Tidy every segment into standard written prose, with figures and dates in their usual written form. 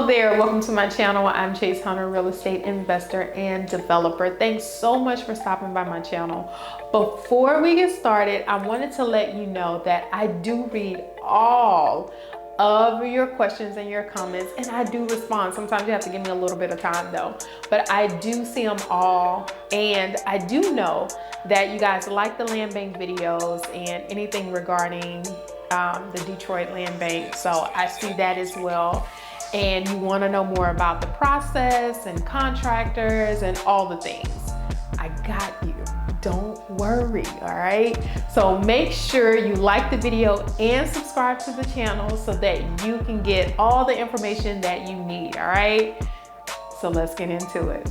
there, welcome to my channel. I'm Chase Hunter, real estate investor and developer. Thanks so much for stopping by my channel. Before we get started, I wanted to let you know that I do read all of your questions and your comments, and I do respond. Sometimes you have to give me a little bit of time though, but I do see them all. And I do know that you guys like the land bank videos and anything regarding the Detroit Land Bank. So I see that as well. And you want to know more about the process and contractors and all the things. I got you. Don't worry, all right? So make sure you like the video and subscribe to the channel so that you can get all the information that you need, all right? So let's get into it.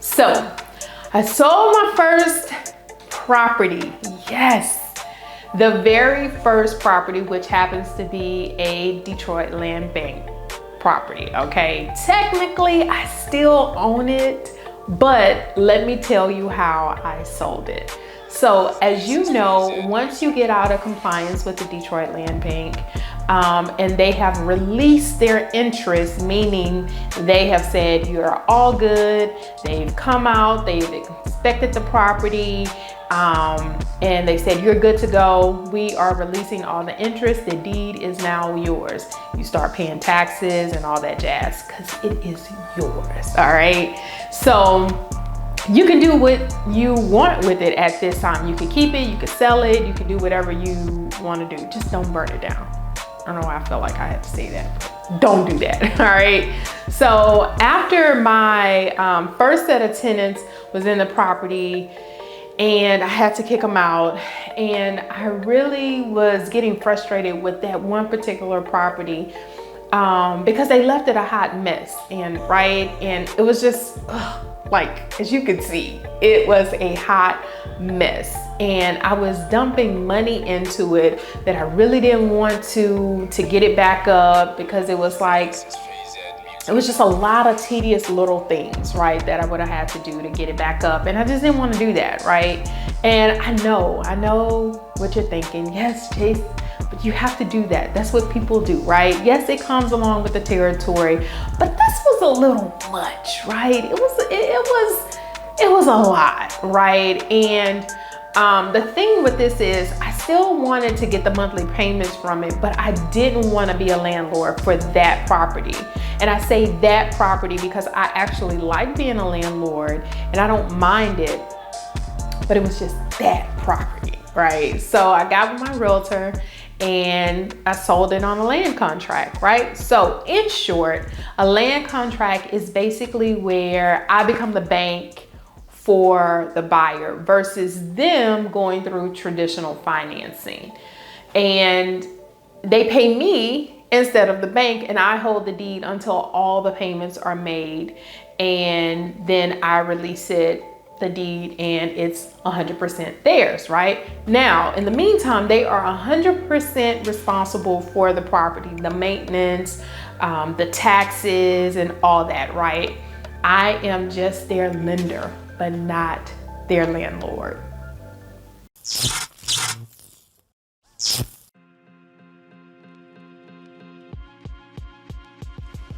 So I sold my first property. Yes, the very first property, which happens to be a Detroit Land Bank property. Okay, technically I still own it, but let me tell you how I sold it. So as you know, once you get out of compliance with the Detroit Land Bank, and they have released their interest, meaning they have said you're all good, they've come out, they've inspected the property, and they said you're good to go, we are releasing all the interest, the deed is now yours. You start paying taxes and all that jazz because it is yours, all right? So you can do what you want with it at this time. You can keep it, you can sell it, you can do whatever you want to do. Just don't burn it down. I don't know why I felt like I had to say that, but don't do that, all right? So after my first set of tenants was in the property and I had to kick them out, and I really was getting frustrated with that one particular property because they left it a hot mess, and it was just, like, as you could see, it was a hot mess, and I was dumping money into it that I really didn't want to get it back up, because it was like, it was just a lot of tedious little things, right, that I would have had to do to get it back up, and I just didn't want to do that, right? And I know what you're thinking. Yes, Chase, but you have to do that. That's what people do, right? Yes, it comes along with the territory, but this was a little much, right? It was a lot, right? And the thing with this is I still wanted to get the monthly payments from it, but I didn't want to be a landlord for that property. And I say that property because I actually like being a landlord and I don't mind it, but it was just that property, right? So I got with my realtor and I sold it on a land contract, right? So in short, a land contract is basically where I become the bank for the buyer versus them going through traditional financing. And they pay me instead of the bank, and I hold the deed until all the payments are made, and then I release it, the deed, and it's 100% theirs, right? Now, in the meantime, they are 100% responsible for the property, the maintenance, the taxes, and all that, right? I am just their lender, but not their landlord.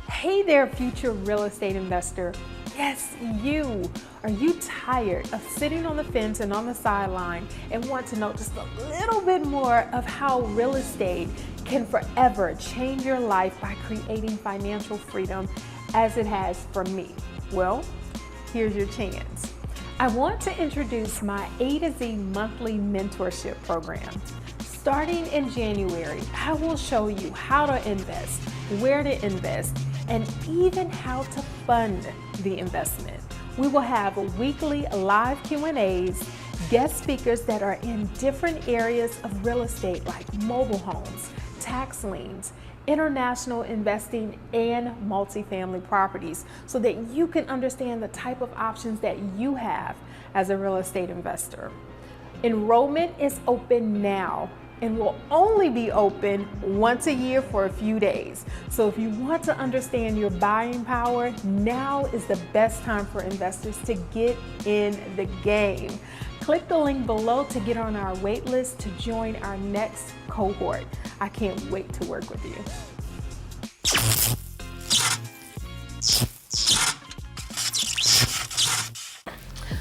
Hey there, future real estate investor. Yes, you. Are you tired of sitting on the fence and on the sideline and want to know just a little bit more of how real estate can forever change your life by creating financial freedom as it has for me? Well, here's your chance. I want to introduce my A to Z monthly mentorship program. Starting in January, I will show you how to invest, where to invest, and even how to fund the investment. We will have weekly live Q&As, guest speakers that are in different areas of real estate like mobile homes, tax liens, international investing, and multifamily properties so that you can understand the type of options that you have as a real estate investor. Enrollment is open now and will only be open once a year for a few days. So if you want to understand your buying power, now is the best time for investors to get in the game. Click the link below to get on our wait list to join our next cohort. I can't wait to work with you.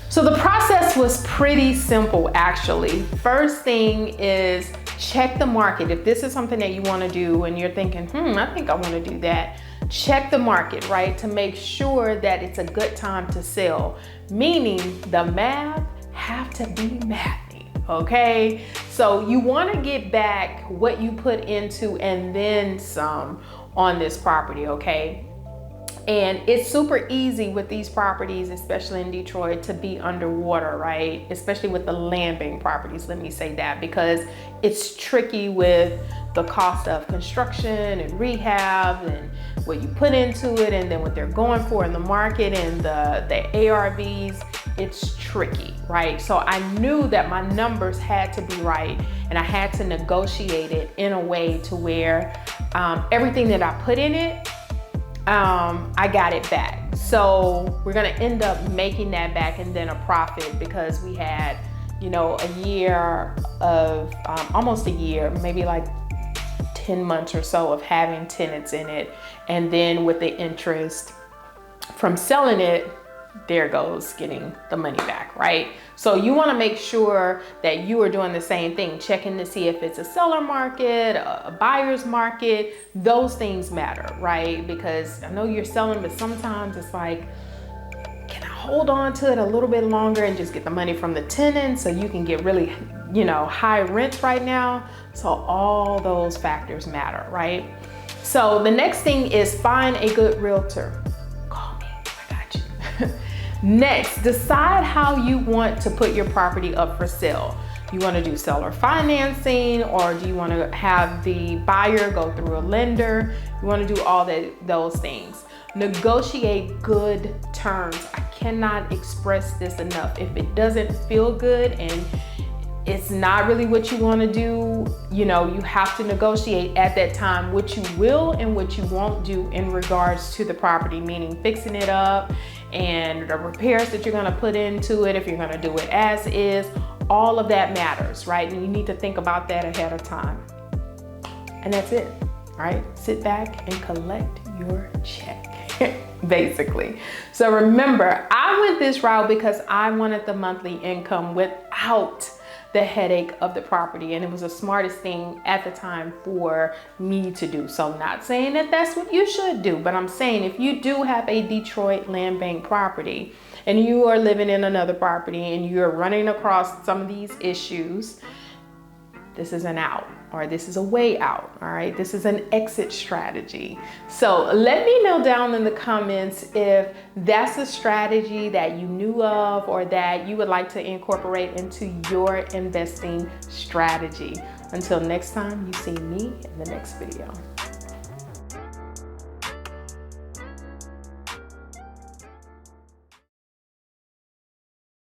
So the process was pretty simple, actually. First thing is check the market. If this is something that you want to do and you're thinking, I think I want to do that, check the market, right? To make sure that it's a good time to sell, meaning the math have to be mathy, okay? So you want to get back what you put into and then some on this property, okay? And it's super easy with these properties, especially in Detroit, to be underwater, right? Especially with the land bank properties, let me say that, because it's tricky with the cost of construction and rehab and what you put into it and then what they're going for in the market and the ARVs. It's tricky, right? So I knew that my numbers had to be right and I had to negotiate it in a way to where everything that I put in it, I got it back. So we're gonna end up making that back and then a profit because we had, a year of, almost a year, maybe like 10 months or so of having tenants in it. And then with the interest from selling it, there goes getting the money back, right? So you want to make sure that you are doing the same thing, checking to see if it's a seller market, a buyer's market. Those things matter, right? Because I know you're selling, but sometimes it's like, can I hold on to it a little bit longer and just get the money from the tenant so you can get really, high rents right now? So all those factors matter, right? So the next thing is find a good realtor. Call me, I got you. Next, decide how you want to put your property up for sale. You want to do seller financing, or do you want to have the buyer go through a lender? You want to do all those things. Negotiate good terms. I cannot express this enough. If it doesn't feel good and it's not really what you want to do, you have to negotiate at that time what you will and what you won't do in regards to the property, meaning fixing it up and the repairs that you're going to put into it, if you're going to do it as is. All of that matters, right? And you need to think about that ahead of time. And that's it, all right? Sit back and collect your check, basically. So remember, I went this route because I wanted the monthly income without the headache of the property, and it was the smartest thing at the time for me to do. So not saying that that's what you should do, but I'm saying if you do have a Detroit land bank property and you are living in another property and you're running across some of these issues, this is an out, or this is a way out, all right? This is an exit strategy. So let me know down in the comments if that's a strategy that you knew of or that you would like to incorporate into your investing strategy. Until next time, you see me in the next video.